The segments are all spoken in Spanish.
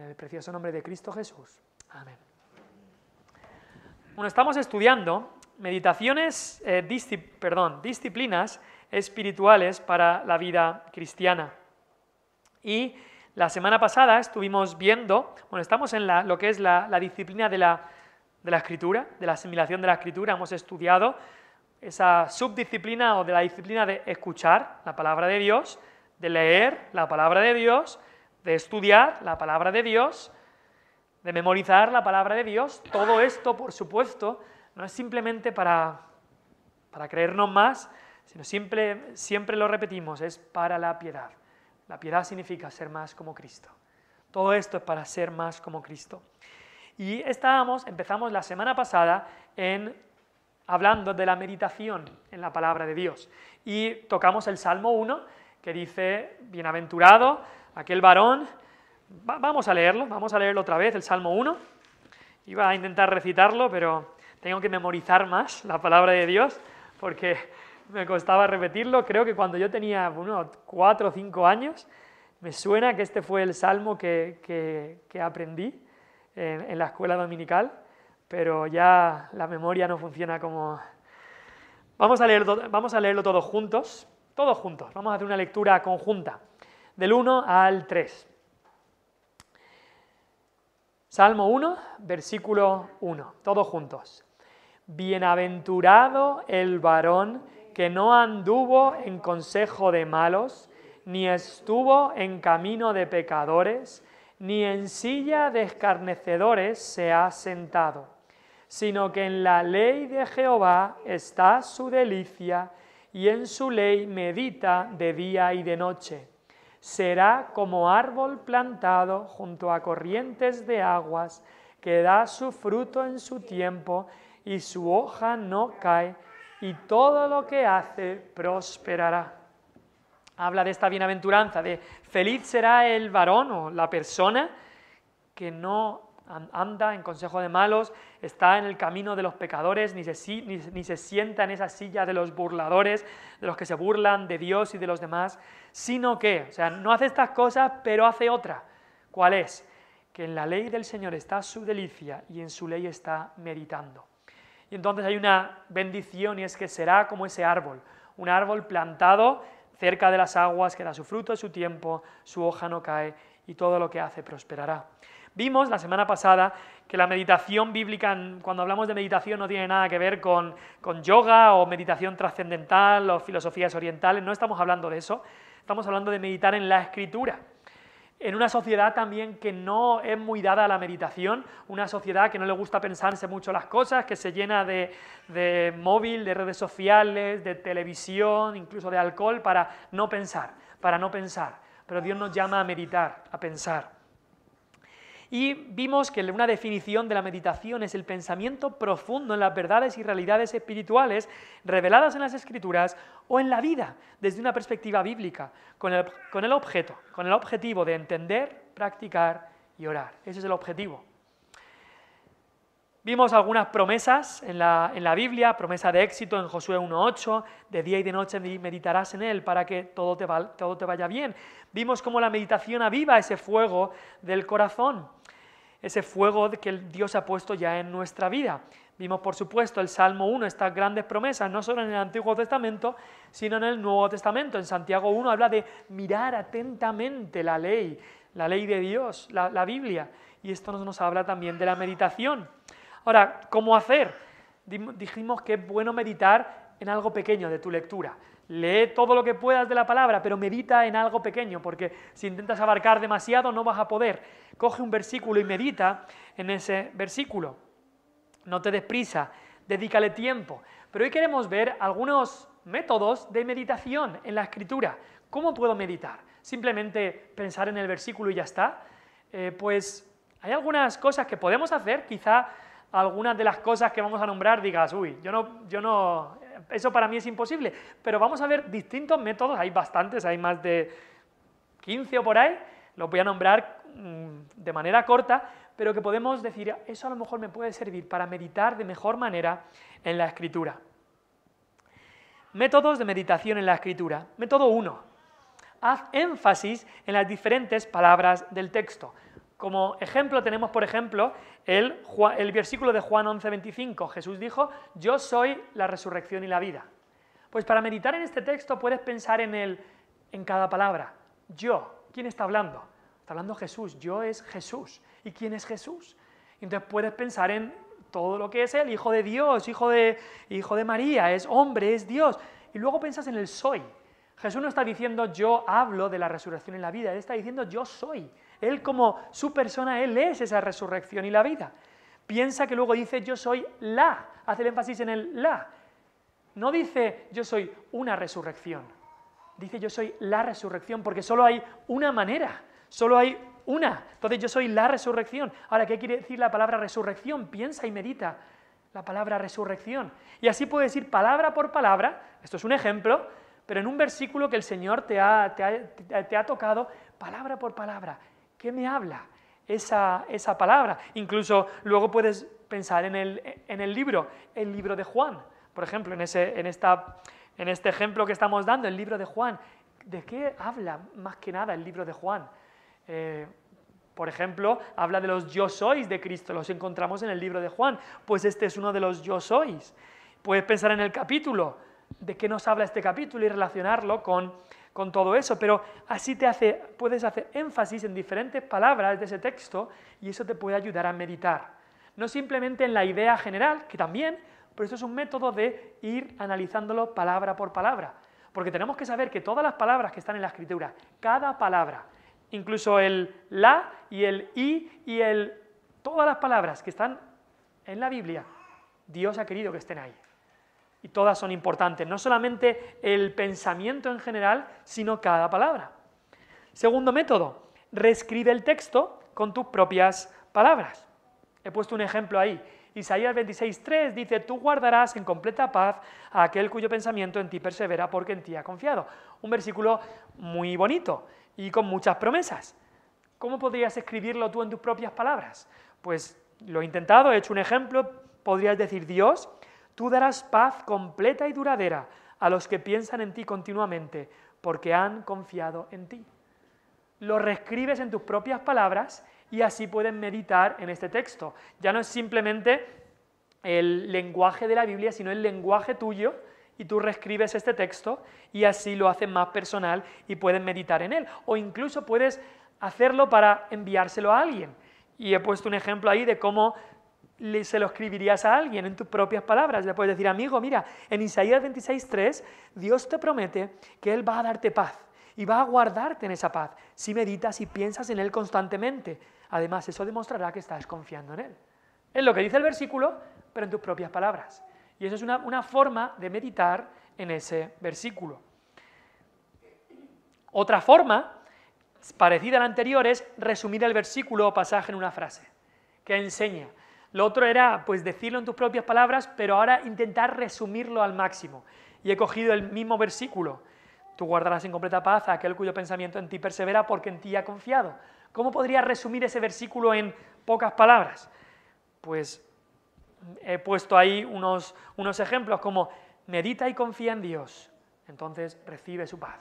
el precioso nombre de Cristo Jesús. Amén. Bueno, estamos estudiando meditaciones, disciplinas espirituales para la vida cristiana. Y la semana pasada estuvimos viendo, estamos en lo que es la disciplina de la Escritura, de la asimilación de la Escritura. Hemos estudiado esa subdisciplina o de la disciplina de escuchar la palabra de Dios, de leer la palabra de Dios, de estudiar la palabra de Dios, de memorizar la palabra de Dios. Todo esto, por supuesto, no es simplemente para creernos más, sino siempre lo repetimos, es para la piedad. La piedad significa ser más como Cristo. Todo esto es para ser más como Cristo. Y empezamos la semana pasada hablando de la meditación en la palabra de Dios. Y tocamos el Salmo 1, que dice, bienaventurado aquel varón. Vamos a leerlo otra vez, el Salmo 1. Iba a intentar recitarlo, pero tengo que memorizar más la palabra de Dios, porque me costaba repetirlo. Creo que cuando yo tenía unos 4 o 5 años, me suena que este fue el salmo que aprendí en la escuela dominical, pero ya la memoria no funciona como... Vamos a leerlo todos juntos, vamos a hacer una lectura conjunta, del 1 al 3. Salmo 1, versículo 1, todos juntos. Bienaventurado el varón que no anduvo en consejo de malos, ni estuvo en camino de pecadores, ni en silla de escarnecedores se ha sentado, sino que en la ley de Jehová está su delicia, y en su ley medita de día y de noche. Será como árbol plantado junto a corrientes de aguas, que da su fruto en su tiempo, y su hoja no cae, y todo lo que hace prosperará. Habla de esta bienaventuranza, de feliz será el varón o la persona que no anda en consejo de malos, está en el camino de los pecadores, ni se sienta en esa silla de los burladores, de los que se burlan de Dios y de los demás, sino que, no hace estas cosas, pero hace otra. ¿Cuál es? Que en la ley del Señor está su delicia y en su ley está meditando. Y entonces hay una bendición, y es que será como ese árbol, un árbol plantado cerca de las aguas, que da su fruto en su tiempo, su hoja no cae, y todo lo que hace prosperará. Vimos la semana pasada que la meditación bíblica, cuando hablamos de meditación, no tiene nada que ver con yoga o meditación trascendental o filosofías orientales. No estamos hablando de eso, estamos hablando de meditar en la Escritura. En una sociedad también que no es muy dada a la meditación, una sociedad que no le gusta pensarse mucho las cosas, que se llena de móvil, de redes sociales, de televisión, incluso de alcohol, para no pensar. Pero Dios nos llama a meditar, a pensar. Y vimos que una definición de la meditación es el pensamiento profundo en las verdades y realidades espirituales reveladas en las Escrituras o en la vida desde una perspectiva bíblica, con el objetivo de entender, practicar y orar. Ese es el objetivo. Vimos algunas promesas en la Biblia, promesa de éxito en Josué 1:8, de día y de noche meditarás en él para que todo te vaya bien. Vimos cómo la meditación aviva ese fuego del corazón, ese fuego que Dios ha puesto ya en nuestra vida. Vimos, por supuesto, el Salmo 1, estas grandes promesas, no solo en el Antiguo Testamento, sino en el Nuevo Testamento. En Santiago 1 habla de mirar atentamente la ley de Dios, la Biblia, y esto nos habla también de la meditación. Ahora, ¿cómo hacer? Dijimos que es bueno meditar en algo pequeño de tu lectura. Lee todo lo que puedas de la palabra, pero medita en algo pequeño, porque si intentas abarcar demasiado no vas a poder. Coge un versículo y medita en ese versículo. No te des prisa, dedícale tiempo. Pero hoy queremos ver algunos métodos de meditación en la Escritura. ¿Cómo puedo meditar? ¿Simplemente pensar en el versículo y ya está? Pues hay algunas cosas que podemos hacer, quizá algunas de las cosas que vamos a nombrar digas, uy, yo no, eso para mí es imposible, pero vamos a ver distintos métodos, hay bastantes, hay más de 15 o por ahí, los voy a nombrar de manera corta, pero que podemos decir, eso a lo mejor me puede servir para meditar de mejor manera en la Escritura. Métodos de meditación en la Escritura. Método 1. Haz énfasis en las diferentes palabras del texto. Como ejemplo tenemos, por ejemplo, el versículo de Juan 11:25. Jesús dijo, yo soy la resurrección y la vida. Pues para meditar en este texto puedes pensar en cada palabra. Yo, ¿quién está hablando? Está hablando Jesús, yo es Jesús. ¿Y quién es Jesús? Entonces puedes pensar en todo lo que es Él, Hijo de Dios, Hijo de María, es hombre, es Dios. Y luego piensas en el soy. Jesús no está diciendo yo hablo de la resurrección y la vida, Él está diciendo yo soy. Él como su persona, Él es esa resurrección y la vida. Piensa que luego dice yo soy la, hace el énfasis en el la. No dice yo soy una resurrección, dice yo soy la resurrección, porque solo hay una manera, solo hay una. Entonces yo soy la resurrección. Ahora, ¿qué quiere decir la palabra resurrección? Piensa y medita la palabra resurrección. Y así puedes ir palabra por palabra, esto es un ejemplo, pero en un versículo que el Señor te ha tocado, palabra por palabra. ¿Qué me habla esa palabra? Incluso luego puedes pensar en el libro de Juan. Por ejemplo, en este ejemplo que estamos dando, el libro de Juan. ¿De qué habla más que nada el libro de Juan? Por ejemplo, habla de los yo sois de Cristo, los encontramos en el libro de Juan. Pues este es uno de los yo sois. Puedes pensar en el capítulo, de qué nos habla este capítulo y relacionarlo con todo eso, pero así puedes hacer énfasis en diferentes palabras de ese texto y eso te puede ayudar a meditar. No simplemente en la idea general, que también, pero esto es un método de ir analizándolo palabra por palabra, porque tenemos que saber que todas las palabras que están en la Escritura, cada palabra, incluso el la y el y todas las palabras que están en la Biblia, Dios ha querido que estén ahí. Y todas son importantes, no solamente el pensamiento en general, sino cada palabra. Segundo método, reescribe el texto con tus propias palabras. He puesto un ejemplo ahí. Isaías 26:3 dice, tú guardarás en completa paz a aquel cuyo pensamiento en ti persevera porque en ti ha confiado. Un versículo muy bonito y con muchas promesas. ¿Cómo podrías escribirlo tú en tus propias palabras? Pues lo he intentado, he hecho un ejemplo, podrías decir, Dios, tú darás paz completa y duradera a los que piensan en ti continuamente, porque han confiado en ti. Lo reescribes en tus propias palabras y así puedes meditar en este texto. Ya no es simplemente el lenguaje de la Biblia, sino el lenguaje tuyo, y tú reescribes este texto y así lo haces más personal y puedes meditar en él. O incluso puedes hacerlo para enviárselo a alguien. Y he puesto un ejemplo ahí de cómo se lo escribirías a alguien en tus propias palabras. Le puedes decir, amigo, mira, en Isaías 26:3, Dios te promete que Él va a darte paz y va a guardarte en esa paz si meditas y piensas en Él constantemente. Además, eso demostrará que estás confiando en Él. Es lo que dice el versículo, pero en tus propias palabras. Y eso es una forma de meditar en ese versículo. Otra forma, parecida a la anterior, es resumir el versículo o pasaje en una frase que enseña. Lo otro era pues decirlo en tus propias palabras, pero ahora intentar resumirlo al máximo. Y he cogido el mismo versículo. Tú guardarás en completa paz a aquel cuyo pensamiento en ti persevera porque en ti ha confiado. ¿Cómo podría resumir ese versículo en pocas palabras? Pues he puesto ahí unos ejemplos como medita y confía en Dios, entonces recibe su paz.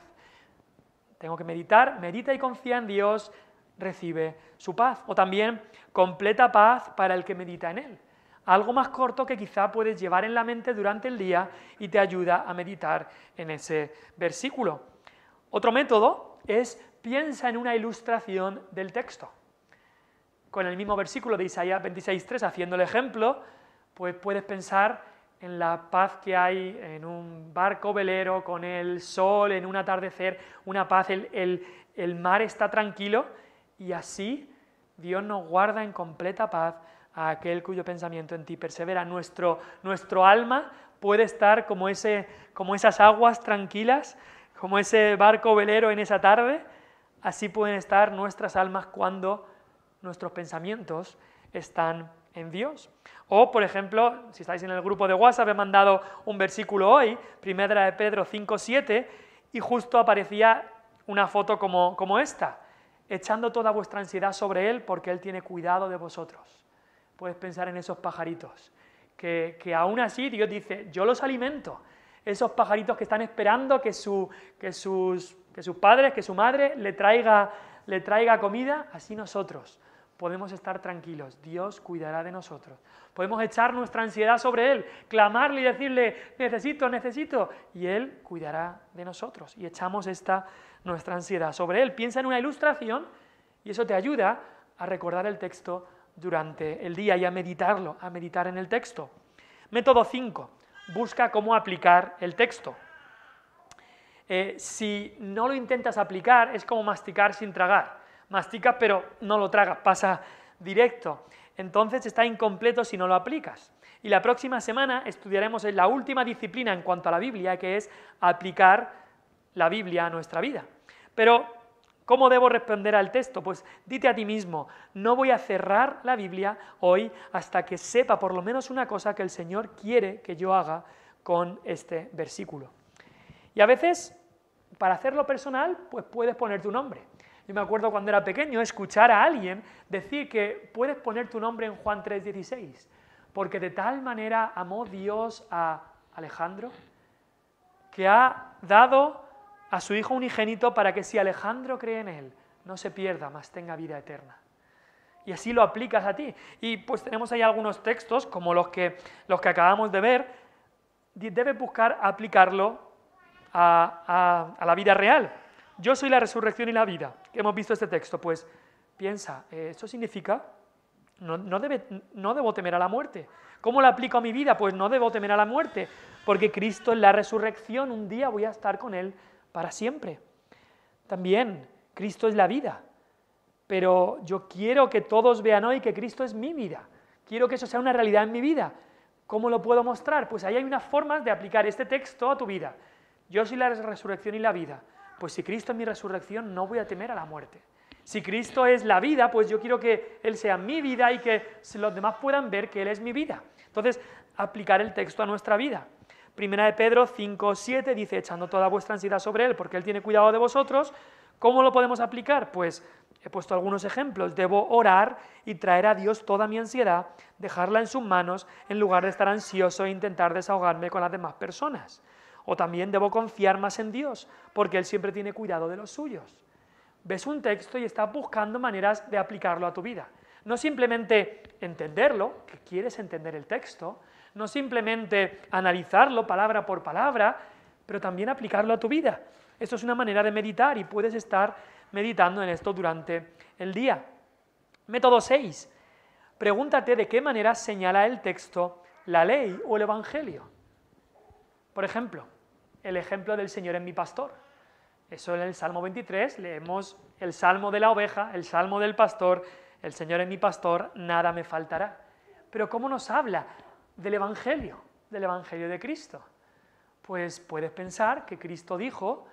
Tengo que meditar, medita y confía en Dios, recibe su paz. O también completa paz para el que medita en Él. Algo más corto que quizá puedes llevar en la mente durante el día y te ayuda a meditar en ese versículo. Otro método es piensa en una ilustración del texto. Con el mismo versículo de Isaías 26:3, haciendo el ejemplo, pues puedes pensar en la paz que hay en un barco velero con el sol, en un atardecer, una paz, el mar está tranquilo y así Dios nos guarda en completa paz a aquel cuyo pensamiento en ti persevera. Nuestro alma puede estar como esas aguas tranquilas, como ese barco velero en esa tarde, así pueden estar nuestras almas cuando nuestros pensamientos están en Dios. O, por ejemplo, si estáis en el grupo de WhatsApp, he mandado un versículo hoy, 1 de Pedro 5:7, y justo aparecía una foto como esta, echando toda vuestra ansiedad sobre Él porque Él tiene cuidado de vosotros. Puedes pensar en esos pajaritos, que aún así Dios dice, yo los alimento. Esos pajaritos que están esperando que sus padres, que su madre le traiga comida, así nosotros podemos estar tranquilos, Dios cuidará de nosotros. Podemos echar nuestra ansiedad sobre Él, clamarle y decirle, necesito, necesito, y Él cuidará de nosotros. Y echamos nuestra ansiedad sobre Él. Piensa en una ilustración y eso te ayuda a recordar el texto durante el día y a meditarlo, a meditar en el texto. Método 5. Busca cómo aplicar el texto. Si no lo intentas aplicar, es como masticar sin tragar. Masticas pero no lo tragas, pasa directo. Entonces está incompleto si no lo aplicas. Y la próxima semana estudiaremos la última disciplina en cuanto a la Biblia, que es aplicar la Biblia a nuestra vida. Pero, ¿cómo debo responder al texto? Pues dite a ti mismo, no voy a cerrar la Biblia hoy hasta que sepa por lo menos una cosa que el Señor quiere que yo haga con este versículo. Y a veces, para hacerlo personal, pues puedes poner tu nombre. Yo me acuerdo cuando era pequeño escuchar a alguien decir que puedes poner tu nombre en Juan 3:16, porque de tal manera amó Dios a Alejandro, que ha dado a su Hijo unigénito para que si Alejandro cree en Él, no se pierda, mas tenga vida eterna. Y así lo aplicas a ti. Y pues tenemos ahí algunos textos, como los que acabamos de ver, debes buscar aplicarlo a la vida real. Yo soy la resurrección y la vida, que hemos visto este texto, pues piensa, ¿eso significa? No debo temer a la muerte. ¿Cómo lo aplico a mi vida? Pues no debo temer a la muerte, porque Cristo es la resurrección, un día voy a estar con Él para siempre. También, Cristo es la vida, pero yo quiero que todos vean hoy que Cristo es mi vida, quiero que eso sea una realidad en mi vida. ¿Cómo lo puedo mostrar? Pues ahí hay unas formas de aplicar este texto a tu vida. Yo soy la resurrección y la vida. Pues si Cristo es mi resurrección, no voy a temer a la muerte. Si Cristo es la vida, pues yo quiero que Él sea mi vida y que los demás puedan ver que Él es mi vida. Entonces, aplicar el texto a nuestra vida. Primera de Pedro 5:7 dice, echando toda vuestra ansiedad sobre Él, porque Él tiene cuidado de vosotros. ¿Cómo lo podemos aplicar? Pues he puesto algunos ejemplos. Debo orar y traer a Dios toda mi ansiedad, dejarla en sus manos, en lugar de estar ansioso e intentar desahogarme con las demás personas. O también debo confiar más en Dios, porque Él siempre tiene cuidado de los suyos. Ves un texto y estás buscando maneras de aplicarlo a tu vida. No simplemente entenderlo, que quieres entender el texto, no simplemente analizarlo palabra por palabra, pero también aplicarlo a tu vida. Esto es una manera de meditar y puedes estar meditando en esto durante el día. Método 6. Pregúntate de qué manera señala el texto la ley o el evangelio. Por ejemplo, el ejemplo del Señor es mi pastor. Eso en el Salmo 23 leemos el Salmo de la oveja, el Salmo del pastor, el Señor es mi pastor, nada me faltará. Pero ¿cómo nos habla del Evangelio de Cristo? Pues puedes pensar que Cristo dijo,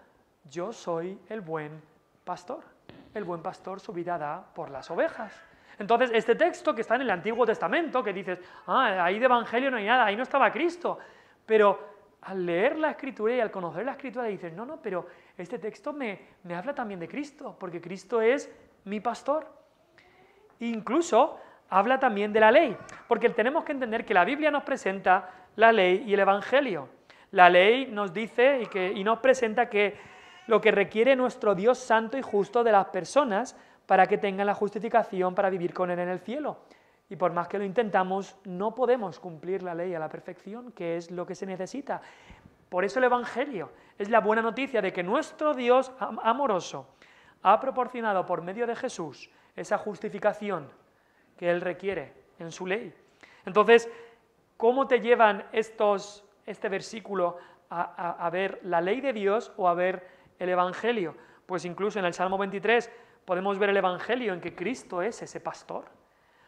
yo soy el buen pastor. El buen pastor su vida da por las ovejas. Entonces, este texto que está en el Antiguo Testamento, que dices, ahí de Evangelio no hay nada, ahí no estaba Cristo, pero al leer la Escritura y al conocer la Escritura dices, no, pero este texto me habla también de Cristo, porque Cristo es mi pastor. Incluso habla también de la ley, porque tenemos que entender que la Biblia nos presenta la ley y el Evangelio. La ley nos dice y nos presenta que lo que requiere nuestro Dios santo y justo de las personas para que tengan la justificación para vivir con Él en el cielo. Y por más que lo intentamos, no podemos cumplir la ley a la perfección, que es lo que se necesita. Por eso el Evangelio es la buena noticia de que nuestro Dios amoroso ha proporcionado por medio de Jesús esa justificación que Él requiere en su ley. Entonces, ¿cómo te llevan este versículo a ver la ley de Dios o a ver el Evangelio? Pues incluso en el Salmo 23 podemos ver el Evangelio en que Cristo es ese pastor.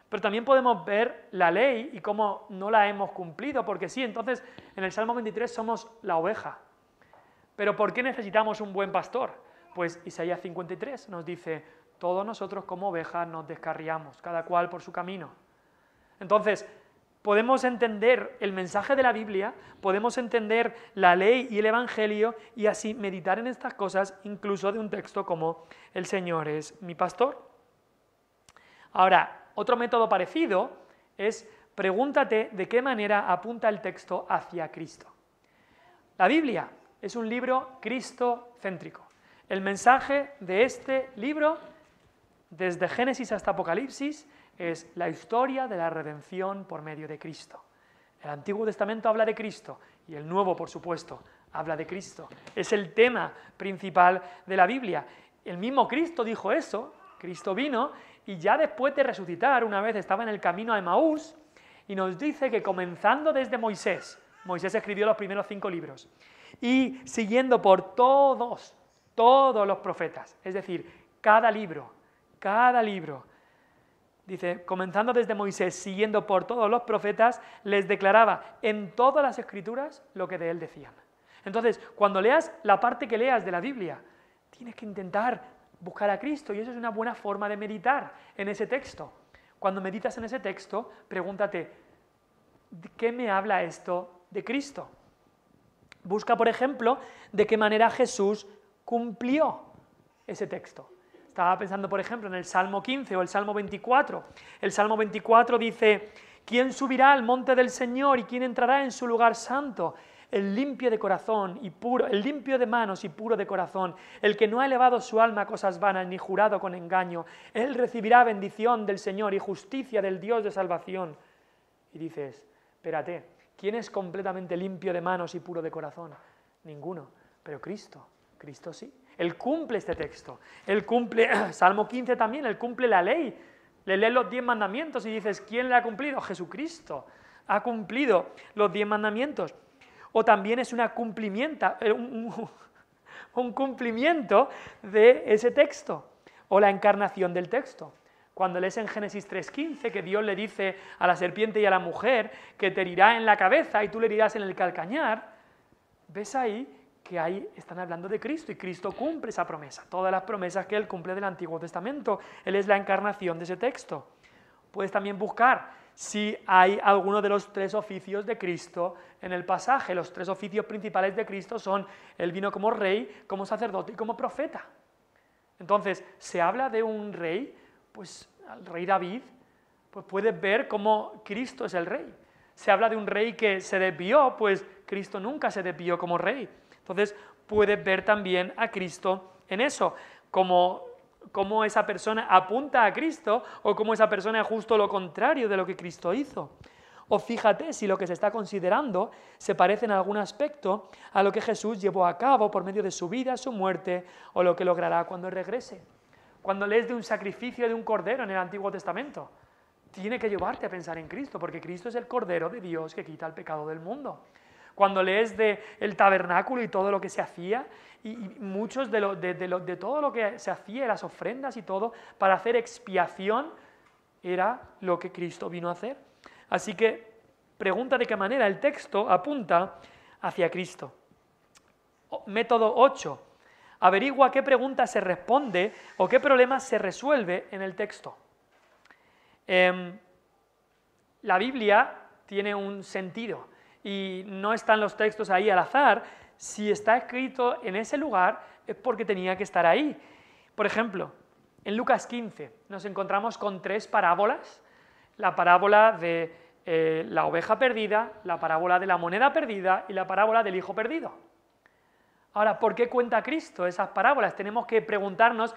Pero también podemos ver la ley y cómo no la hemos cumplido, porque sí, entonces en el Salmo 23 somos la oveja. Pero ¿por qué necesitamos un buen pastor? Pues Isaías 53 nos dice, todos nosotros como ovejas nos descarriamos, cada cual por su camino. Entonces, podemos entender el mensaje de la Biblia, podemos entender la ley y el Evangelio y así meditar en estas cosas, incluso de un texto como el Señor es mi pastor. Ahora, otro método parecido es pregúntate de qué manera apunta el texto hacia Cristo. La Biblia es un libro cristocéntrico. El mensaje de este libro desde Génesis hasta Apocalipsis, es la historia de la redención por medio de Cristo. El Antiguo Testamento habla de Cristo y el Nuevo, por supuesto, habla de Cristo. Es el tema principal de la Biblia. El mismo Cristo dijo eso, Cristo vino y ya después de resucitar, una vez estaba en el camino a Emaús y nos dice que comenzando desde Moisés escribió los primeros 5 libros, y siguiendo por todos los profetas, es decir, cada libro, dice, comenzando desde Moisés, siguiendo por todos los profetas, les declaraba en todas las escrituras lo que de él decían. Entonces, cuando leas la parte que leas de la Biblia, tienes que intentar buscar a Cristo, y eso es una buena forma de meditar en ese texto. Cuando meditas en ese texto, pregúntate, ¿de qué me habla esto de Cristo? Busca, por ejemplo, de qué manera Jesús cumplió ese texto. Estaba pensando, por ejemplo, en el Salmo 15 o el Salmo 24. El Salmo 24 dice, ¿quién subirá al monte del Señor y quién entrará en su lugar santo? El limpio de corazón y puro, el limpio de manos y puro de corazón, el que no ha elevado su alma a cosas vanas ni jurado con engaño, él recibirá bendición del Señor y justicia del Dios de salvación. Y dices, espérate, ¿quién es completamente limpio de manos y puro de corazón? Ninguno, pero Cristo sí. Él cumple este texto, él cumple, Salmo 15 también, él cumple la ley, le lees los 10 mandamientos y dices, ¿quién le ha cumplido? Jesucristo ha cumplido los 10 mandamientos. O también es un cumplimiento de ese texto, o la encarnación del texto. Cuando lees en Génesis 3:15 que Dios le dice a la serpiente y a la mujer que te herirá en la cabeza y tú le herirás en el calcañar, ves ahí que ahí están hablando de Cristo y Cristo cumple esa promesa. Todas las promesas que Él cumple del Antiguo Testamento, Él es la encarnación de ese texto. Puedes también buscar si hay alguno de los 3 oficios de Cristo en el pasaje. Los 3 oficios principales de Cristo son, Él vino como rey, como sacerdote y como profeta. Entonces, se habla de un rey, pues el rey David, pues puedes ver cómo Cristo es el rey. Se habla de un rey que se desvió, pues Cristo nunca se desvió como rey. Entonces, puedes ver también a Cristo en eso, como esa persona apunta a Cristo o como esa persona es justo lo contrario de lo que Cristo hizo. O fíjate si lo que se está considerando se parece en algún aspecto a lo que Jesús llevó a cabo por medio de su vida, su muerte o lo que logrará cuando regrese. Cuando lees de un sacrificio de un cordero en el Antiguo Testamento, tiene que llevarte a pensar en Cristo, porque Cristo es el Cordero de Dios que quita el pecado del mundo. Cuando lees del tabernáculo y todo lo que se hacía, y muchos de todo lo que se hacía, las ofrendas y todo, para hacer expiación, era lo que Cristo vino a hacer. Así que pregunta de qué manera el texto apunta hacia Cristo. Método 8. Averigua qué pregunta se responde o qué problema se resuelve en el texto. La Biblia tiene un sentido y no están los textos ahí al azar. Si está escrito en ese lugar es porque tenía que estar ahí. Por ejemplo, en Lucas 15 nos encontramos con 3 parábolas. La parábola de la oveja perdida, la parábola de la moneda perdida y la parábola del hijo perdido. Ahora, ¿por qué cuenta Cristo esas parábolas? Tenemos que preguntarnos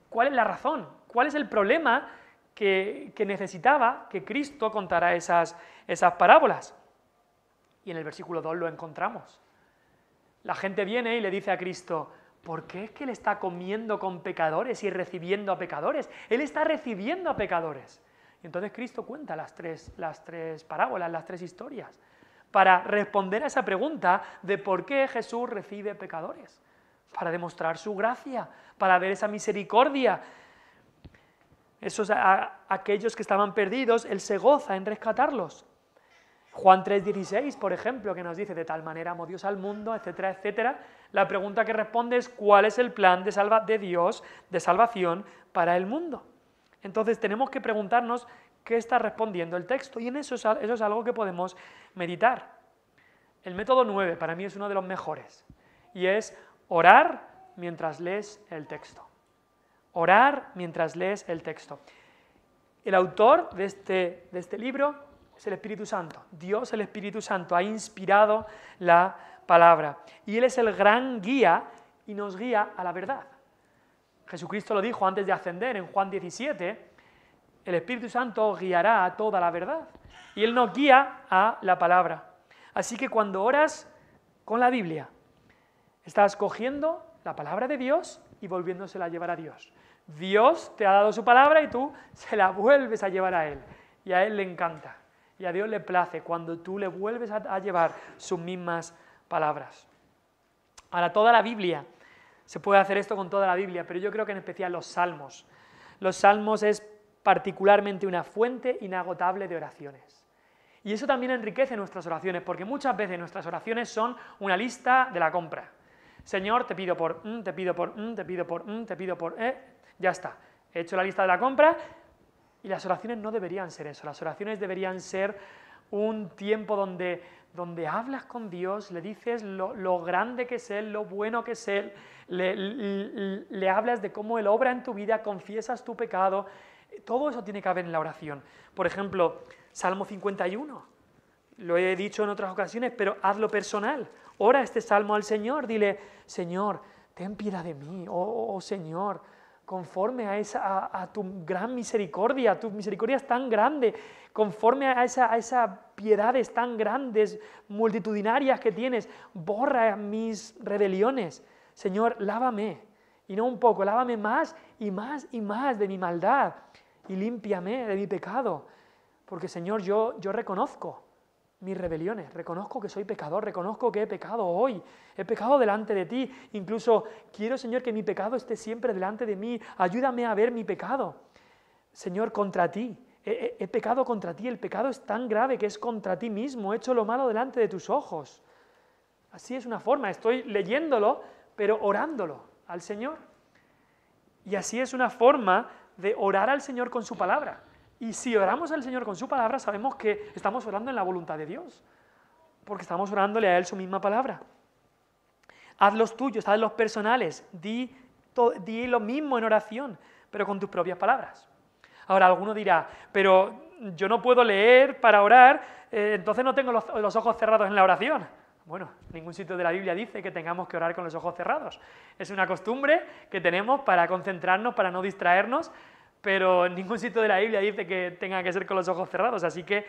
cuál es la razón, cuál es el problema que necesitaba que Cristo contara esas parábolas. Y en el versículo 2 lo encontramos. La gente viene y le dice a Cristo, ¿por qué es que Él está comiendo con pecadores y recibiendo a pecadores? Él está recibiendo a pecadores. Y entonces Cristo cuenta las tres parábolas, las 3 historias, para responder a esa pregunta de por qué Jesús recibe pecadores, para demostrar su gracia, para ver esa misericordia. Aquellos que estaban perdidos, Él se goza en rescatarlos. Juan 3:16, por ejemplo, que nos dice, de tal manera amó Dios al mundo, etcétera, etcétera. La pregunta que responde es, ¿cuál es el plan de Dios de salvación para el mundo? Entonces tenemos que preguntarnos qué está respondiendo el texto, y en eso es algo que podemos meditar. El método 9 para mí es uno de los mejores, y es orar mientras lees el texto. Orar mientras lees el texto. El autor de este libro es el Espíritu Santo. Dios, el Espíritu Santo, ha inspirado la palabra, y Él es el gran guía y nos guía a la verdad. Jesucristo lo dijo antes de ascender en Juan 17, el Espíritu Santo os guiará a toda la verdad. Y Él nos guía a la palabra. Así que cuando oras con la Biblia, estás cogiendo la palabra de Dios y volviéndosela a llevar a Dios. Dios te ha dado su palabra y tú se la vuelves a llevar a Él. Y a Él le encanta. Y a Dios le place cuando tú le vuelves a llevar sus mismas palabras. Ahora, toda la Biblia, se puede hacer esto con toda la Biblia, pero yo creo que en especial los Salmos. Los Salmos es particularmente una fuente inagotable de oraciones. Y eso también enriquece nuestras oraciones, porque muchas veces nuestras oraciones son una lista de la compra. Señor, te pido por, te pido por, te pido por, te pido por, ya está. He hecho la lista de la compra y las oraciones no deberían ser eso. Las oraciones deberían ser un tiempo donde hablas con Dios, le dices lo grande que es Él, lo bueno que es Él, le hablas de cómo Él obra en tu vida, confiesas tu pecado. Todo eso tiene que haber en la oración. Por ejemplo, Salmo 51, lo he dicho en otras ocasiones, pero hazlo personal. Ora este salmo al Señor, dile, Señor, ten piedad de mí, oh Señor, conforme a tu gran misericordia, tu misericordia es tan grande, conforme a esas piedades tan grandes, multitudinarias que tienes, borra mis rebeliones. Señor, lávame, y no un poco, lávame más y más y más de mi maldad, y límpiame de mi pecado, porque Señor, yo reconozco mis rebeliones, reconozco que soy pecador, reconozco que he pecado hoy, he pecado delante de ti, incluso quiero, Señor, que mi pecado esté siempre delante de mí, ayúdame a ver mi pecado, Señor, contra ti, he pecado contra ti, el pecado es tan grave que es contra ti mismo, he hecho lo malo delante de tus ojos. Así es una forma, estoy leyéndolo, pero orándolo al Señor. Y así es una forma de orar al Señor con su palabra. Y si oramos al Señor con su palabra, sabemos que estamos orando en la voluntad de Dios, porque estamos orándole a Él su misma palabra. Haz los tuyos, haz los personales, di lo mismo en oración, pero con tus propias palabras. Ahora, alguno dirá, pero yo no puedo leer para orar, entonces no tengo los ojos cerrados en la oración. Bueno, ningún sitio de la Biblia dice que tengamos que orar con los ojos cerrados. Es una costumbre que tenemos para concentrarnos, para no distraernos, pero en ningún sitio de la Biblia dice que tenga que ser con los ojos cerrados, así que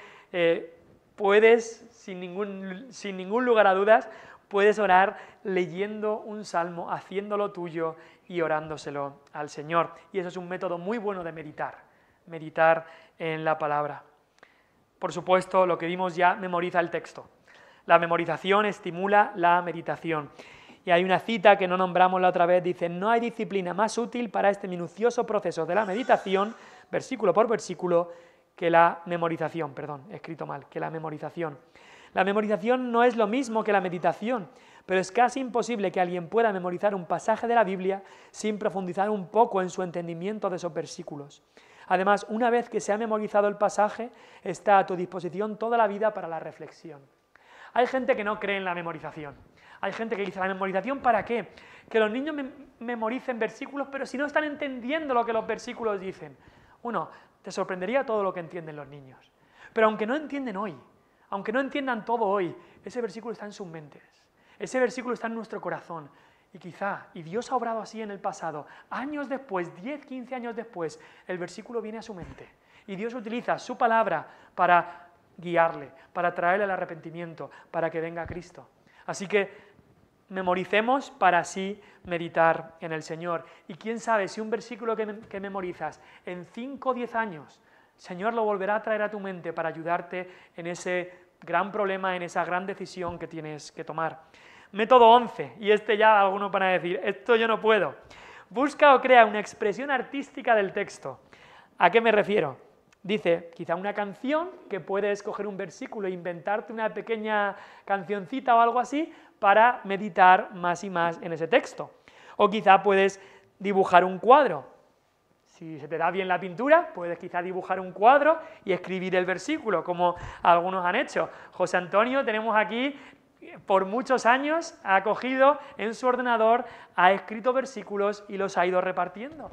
puedes, sin ningún lugar a dudas, puedes orar leyendo un salmo, haciéndolo tuyo y orándoselo al Señor. Y eso es un método muy bueno de meditar en la palabra. Por supuesto, lo que vimos ya, memoriza el texto. La memorización estimula la meditación. Y hay una cita que no nombramos la otra vez, dice, no hay disciplina más útil para este minucioso proceso de la meditación, versículo por versículo, que la memorización, que la memorización. La memorización no es lo mismo que la meditación, pero es casi imposible que alguien pueda memorizar un pasaje de la Biblia sin profundizar un poco en su entendimiento de esos versículos. Además, una vez que se ha memorizado el pasaje, está a tu disposición toda la vida para la reflexión. Hay gente que no cree en la memorización. Hay gente que dice, ¿la memorización para qué? Que los niños memoricen versículos, pero si no están entendiendo lo que los versículos dicen. Uno, te sorprendería todo lo que entienden los niños. Pero aunque no entienden hoy, aunque no entiendan todo hoy, ese versículo está en sus mentes. Ese versículo está en nuestro corazón. Y Dios ha obrado así en el pasado. Años después, 10, 15 años después, el versículo viene a su mente. Y Dios utiliza su palabra para guiarle, para traerle el arrepentimiento, para que venga Cristo. Así que memoricemos para así meditar en el Señor. Y quién sabe si un versículo que memorizas en 5 o 10 años, el Señor lo volverá a traer a tu mente para ayudarte en ese gran problema, en esa gran decisión que tienes que tomar. Método 11, y ya algunos van a decir, esto yo no puedo. Busca o crea una expresión artística del texto. ¿A qué me refiero? Dice, quizá una canción, que puedes coger un versículo e inventarte una pequeña cancioncita o algo así para meditar más y más en ese texto. O quizá puedes dibujar un cuadro. Si se te da bien la pintura, puedes quizá dibujar un cuadro y escribir el versículo, como algunos han hecho. José Antonio, tenemos aquí, por muchos años, ha cogido en su ordenador, ha escrito versículos y los ha ido repartiendo.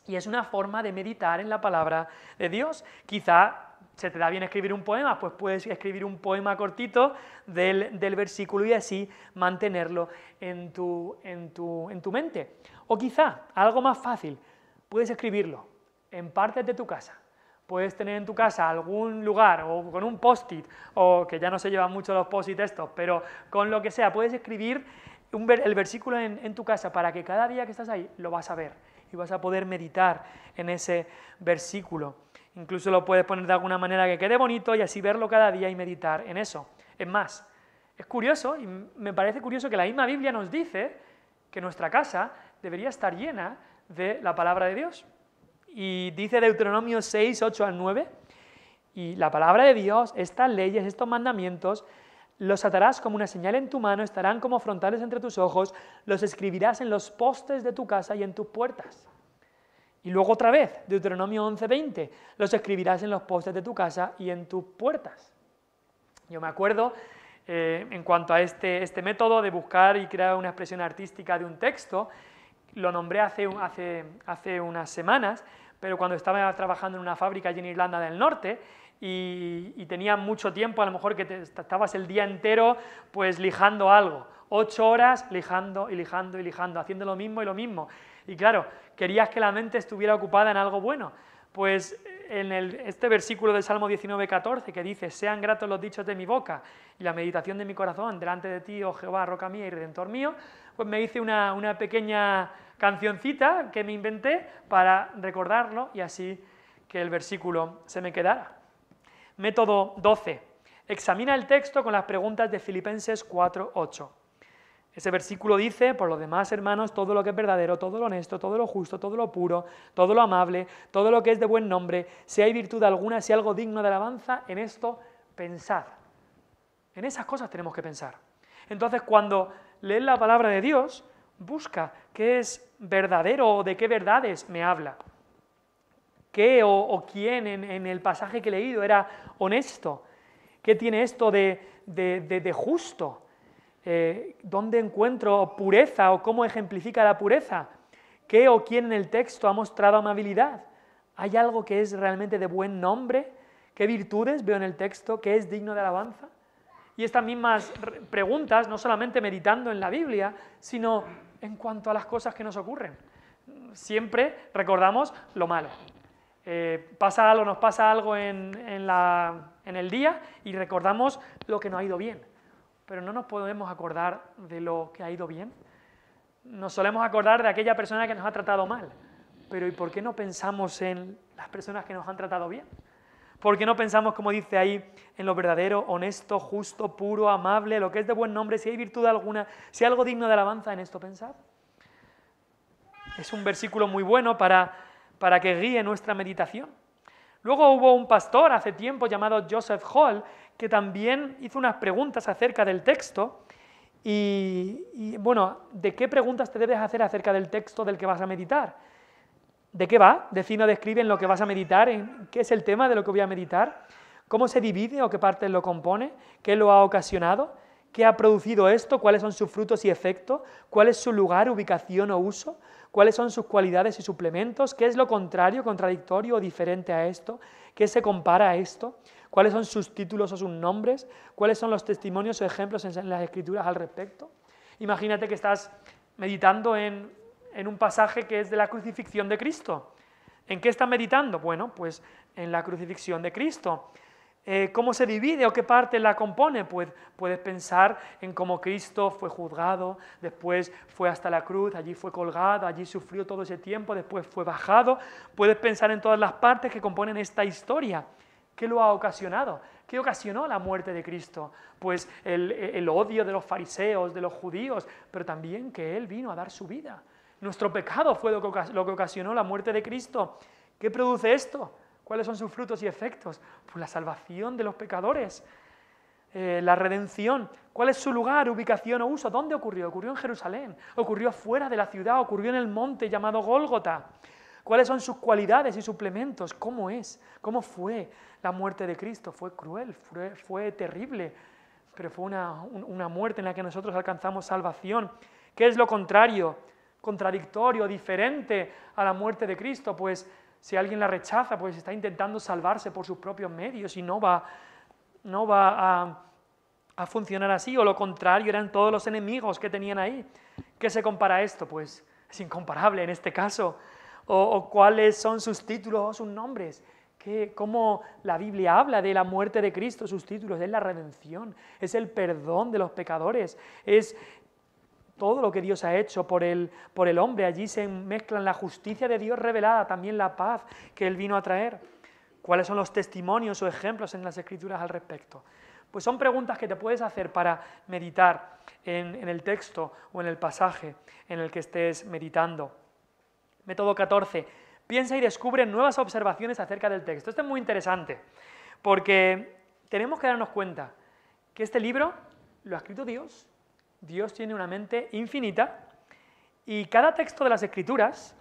Y es una forma de meditar en la palabra de Dios. Quizá ¿Se te da bien escribir un poema? Pues puedes escribir un poema cortito del versículo y así mantenerlo en tu mente. O quizá, algo más fácil, puedes escribirlo en partes de tu casa. Puedes tener en tu casa algún lugar, o con un post-it, o que ya no se llevan mucho los post-it estos, pero con lo que sea, puedes escribir el versículo en tu casa para que cada día que estás ahí lo vas a ver y vas a poder meditar en ese versículo. Incluso lo puedes poner de alguna manera que quede bonito y así verlo cada día y meditar en eso. Es más, es curioso, y me parece curioso que la misma Biblia nos dice que nuestra casa debería estar llena de la palabra de Dios. Y dice Deuteronomio 6, 8 al 9, y la palabra de Dios, estas leyes, estos mandamientos, los atarás como una señal en tu mano, estarán como frontales entre tus ojos, los escribirás en los postes de tu casa y en tus puertas. Y luego otra vez, Deuteronomio 11, 20, los escribirás en los postes de tu casa y en tus puertas. Yo me acuerdo, en cuanto a este método de buscar y crear una expresión artística de un texto, lo nombré hace unas semanas, pero cuando estaba trabajando en una fábrica allí en Irlanda del Norte y tenía mucho tiempo, a lo mejor que estabas el día entero pues lijando algo, 8 horas lijando y lijando y lijando, haciendo lo mismo y lo mismo. Y claro, querías que la mente estuviera ocupada en algo bueno. Pues en este versículo del Salmo 19, 14, que dice: sean gratos los dichos de mi boca y la meditación de mi corazón delante de ti, oh Jehová, roca mía y redentor mío, pues me hice una pequeña cancioncita que me inventé para recordarlo y así que el versículo se me quedara. Método 12. Examina el texto con las preguntas de Filipenses 4, 8. Ese versículo dice: por lo demás, hermanos, todo lo que es verdadero, todo lo honesto, todo lo justo, todo lo puro, todo lo amable, todo lo que es de buen nombre, si hay virtud alguna, si algo digno de alabanza, en esto pensad. En esas cosas tenemos que pensar. Entonces, cuando lees la palabra de Dios, busca qué es verdadero o de qué verdades me habla. ¿Qué o quién en el pasaje que he leído era honesto? ¿Qué tiene esto de justo? ¿Dónde encuentro pureza o cómo ejemplifica la pureza? ¿Qué o quién en el texto ha mostrado amabilidad? ¿Hay algo que es realmente de buen nombre? ¿Qué virtudes veo en el texto? ¿Qué es digno de alabanza? Y estas mismas preguntas, no solamente meditando en la Biblia, sino en cuanto a las cosas que nos ocurren. Siempre recordamos lo malo. Nos pasa algo en el día y recordamos lo que no ha ido bien. Pero no nos podemos acordar de lo que ha ido bien. Nos solemos acordar de aquella persona que nos ha tratado mal. Pero ¿y por qué no pensamos en las personas que nos han tratado bien? ¿Por qué no pensamos, como dice ahí, en lo verdadero, honesto, justo, puro, amable, lo que es de buen nombre, si hay virtud alguna, si hay algo digno de alabanza, en esto pensar? Es un versículo muy bueno para que guíe nuestra meditación. Luego hubo un pastor hace tiempo llamado Joseph Hall que también hizo unas preguntas acerca del texto y bueno, ¿de qué preguntas te debes hacer acerca del texto del que vas a meditar? ¿De qué va? Define o describe en lo que vas a meditar, en qué es el tema de lo que voy a meditar, cómo se divide o qué partes lo compone, qué lo ha ocasionado, qué ha producido esto, cuáles son sus frutos y efectos, cuál es su lugar, ubicación o uso, cuáles son sus cualidades y suplementos, qué es lo contrario, contradictorio o diferente a esto, qué se compara a esto, cuáles son sus títulos o sus nombres, cuáles son los testimonios o ejemplos en las Escrituras al respecto. Imagínate que estás meditando en un pasaje que es de la crucifixión de Cristo. ¿En qué estás meditando? Bueno, pues en la crucifixión de Cristo. ¿Cómo se divide o qué parte la compone? Pues puedes pensar en cómo Cristo fue juzgado, después fue hasta la cruz, allí fue colgado, allí sufrió todo ese tiempo, después fue bajado. Puedes pensar en todas las partes que componen esta historia. ¿Qué lo ha ocasionado? ¿Qué ocasionó la muerte de Cristo? Pues el odio de los fariseos, de los judíos, pero también que Él vino a dar su vida. Nuestro pecado fue lo que ocasionó la muerte de Cristo. ¿Qué produce esto? ¿Cuáles son sus frutos y efectos? Pues la salvación de los pecadores, la redención. ¿Cuál es su lugar, ubicación o uso? ¿Dónde ocurrió? Ocurrió en Jerusalén, ocurrió fuera de la ciudad, ocurrió en el monte llamado Gólgota. ¿Cuáles son sus cualidades y suplementos? ¿Cómo es? ¿Cómo fue la muerte de Cristo? Fue cruel, fue terrible, pero fue una muerte en la que nosotros alcanzamos salvación. ¿Qué es lo contrario, contradictorio, diferente a la muerte de Cristo? Pues Si alguien la rechaza, pues está intentando salvarse por sus propios medios y no va a funcionar así, o lo contrario, eran todos los enemigos que tenían ahí. ¿Qué se compara a esto? Pues es incomparable en este caso. O cuáles son sus títulos o sus nombres. Cómo la Biblia habla de la muerte de Cristo, sus títulos, es la redención, es el perdón de los pecadores, es todo lo que Dios ha hecho por el hombre. Allí se mezclan la justicia de Dios revelada, también la paz que Él vino a traer. ¿Cuáles son los testimonios o ejemplos en las Escrituras al respecto? Pues son preguntas que te puedes hacer para meditar en el texto o en el pasaje en el que estés meditando. Método 14. Piensa y descubre nuevas observaciones acerca del texto. Esto es muy interesante, porque tenemos que darnos cuenta que este libro lo ha escrito Dios. Dios tiene una mente infinita y cada texto de las Escrituras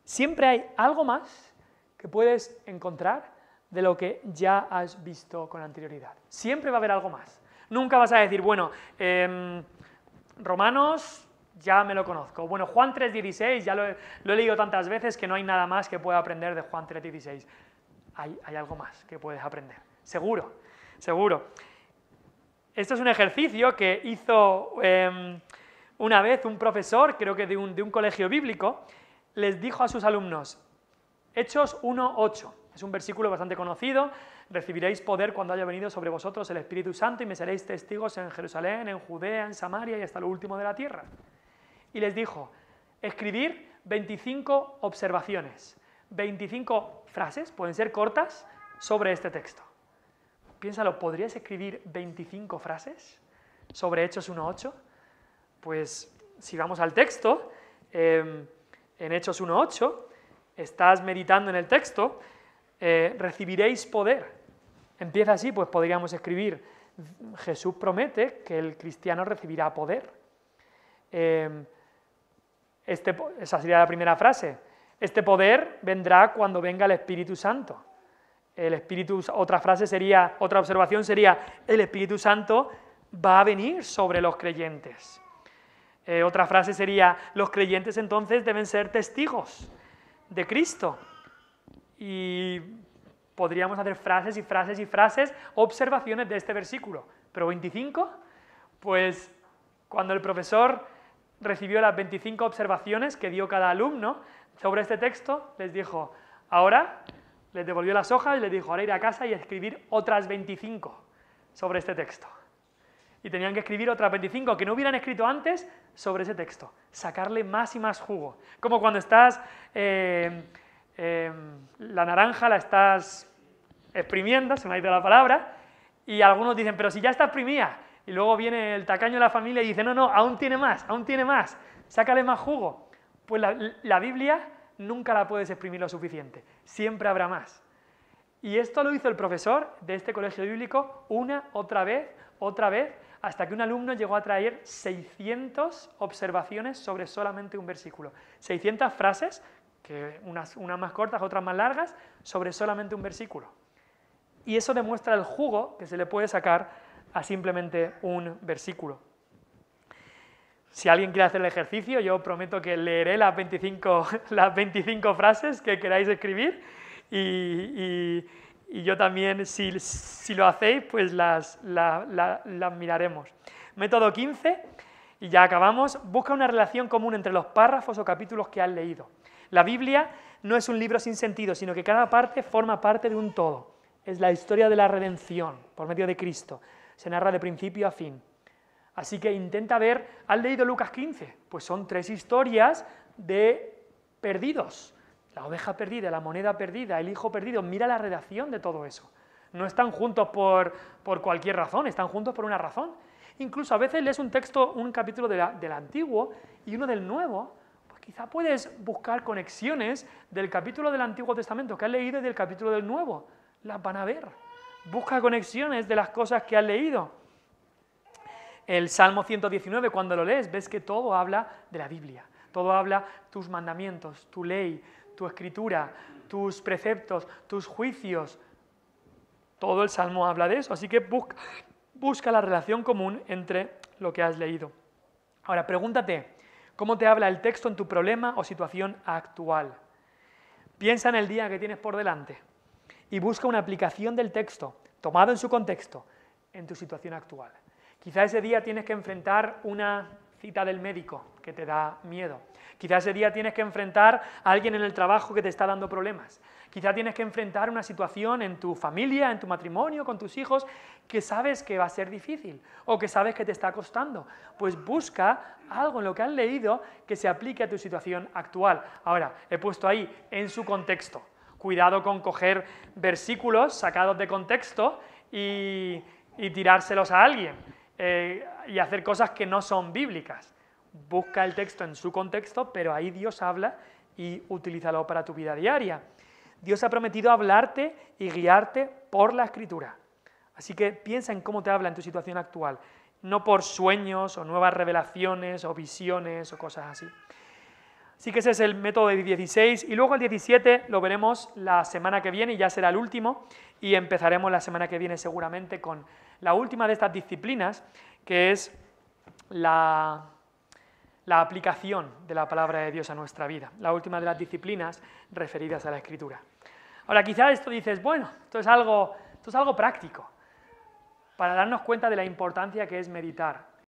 siempre hay algo más que puedes encontrar de lo que ya has visto con anterioridad. Siempre va a haber algo más. Nunca vas a decir, bueno, Romanos ya me lo conozco. Bueno, Juan 3,16 ya lo he leído tantas veces que no hay nada más que pueda aprender de Juan 3,16. Hay algo más que puedes aprender. Seguro, seguro. Esto es un ejercicio que hizo una vez un profesor, creo que de un colegio bíblico, les dijo a sus alumnos, Hechos 1:8, es un versículo bastante conocido, recibiréis poder cuando haya venido sobre vosotros el Espíritu Santo y me seréis testigos en Jerusalén, en Judea, en Samaria y hasta lo último de la tierra. Y les dijo, escribir 25 observaciones, 25 frases, pueden ser cortas, sobre este texto. Piénsalo, ¿podrías escribir 25 frases sobre Hechos 1:8? Pues si vamos al texto, en Hechos 1:8, estás meditando en el texto, recibiréis poder. Empieza así, pues podríamos escribir, Jesús promete que el cristiano recibirá poder. Esa sería la primera frase. Este poder vendrá cuando venga el Espíritu Santo. Otra observación sería, el Espíritu Santo va a venir sobre los creyentes. Otra frase sería, los creyentes entonces deben ser testigos de Cristo. Y podríamos hacer frases y frases y frases, observaciones de este versículo. Pero 25, pues cuando el profesor recibió las 25 observaciones que dio cada alumno sobre este texto, les dijo, ahora les devolvió las hojas y les dijo, ahora ir a casa y escribir otras 25 sobre este texto. Y tenían que escribir otras 25 que no hubieran escrito antes sobre ese texto, sacarle más y más jugo. Como cuando estás, la naranja la estás exprimiendo, se me ha ido la palabra, y algunos dicen, pero si ya está exprimida, y luego viene el tacaño de la familia y dice, no, aún tiene más, sácale más jugo. Pues la Biblia nunca la puedes exprimir lo suficiente, siempre habrá más. Y esto lo hizo el profesor de este colegio bíblico otra vez, hasta que un alumno llegó a traer 600 observaciones sobre solamente un versículo. 600 frases, que unas más cortas, otras más largas, sobre solamente un versículo. Y eso demuestra el jugo que se le puede sacar a simplemente un versículo. Si alguien quiere hacer el ejercicio, yo prometo que leeré las 25 frases que queráis escribir y yo también, si lo hacéis, pues las miraremos. Método 15, y ya acabamos, busca una relación común entre los párrafos o capítulos que has leído. La Biblia no es un libro sin sentido, sino que cada parte forma parte de un todo. Es la historia de la redención por medio de Cristo. Se narra de principio a fin. Así que intenta ver, ¿has leído Lucas 15? Pues son 3 historias de perdidos. La oveja perdida, la moneda perdida, el hijo perdido. Mira la redacción de todo eso. No están juntos por cualquier razón, están juntos por una razón. Incluso a veces lees un capítulo del Antiguo y uno del Nuevo, pues quizá puedes buscar conexiones del capítulo del Antiguo Testamento que has leído y del capítulo del Nuevo. Las van a ver. Busca conexiones de las cosas que has leído. El Salmo 119, cuando lo lees, ves que todo habla de la Biblia. Todo habla tus mandamientos, tu ley, tu escritura, tus preceptos, tus juicios. Todo el Salmo habla de eso, así que busca la relación común entre lo que has leído. Ahora, pregúntate, ¿cómo te habla el texto en tu problema o situación actual? Piensa en el día que tienes por delante y busca una aplicación del texto, tomado en su contexto, en tu situación actual. Quizá ese día tienes que enfrentar una cita del médico que te da miedo. Quizá ese día tienes que enfrentar a alguien en el trabajo que te está dando problemas. Quizá tienes que enfrentar una situación en tu familia, en tu matrimonio, con tus hijos, que sabes que va a ser difícil o que sabes que te está costando. Pues busca algo en lo que has leído que se aplique a tu situación actual. Ahora, he puesto ahí en su contexto. Cuidado con coger versículos sacados de contexto y tirárselos a alguien y hacer cosas que no son bíblicas. Busca el texto en su contexto, pero ahí Dios habla y utilízalo para tu vida diaria. Dios ha prometido hablarte y guiarte por la Escritura. Así que piensa en cómo te habla en tu situación actual, no por sueños o nuevas revelaciones o visiones o cosas así. Así que ese es el método de 16 y luego el 17 lo veremos la semana que viene y ya será el último y empezaremos la semana que viene seguramente con la última de estas disciplinas, que es la aplicación de la palabra de Dios a nuestra vida, la última de las disciplinas referidas a la Escritura. Ahora, quizás esto dices, bueno, esto es algo práctico, para darnos cuenta de la importancia que es meditar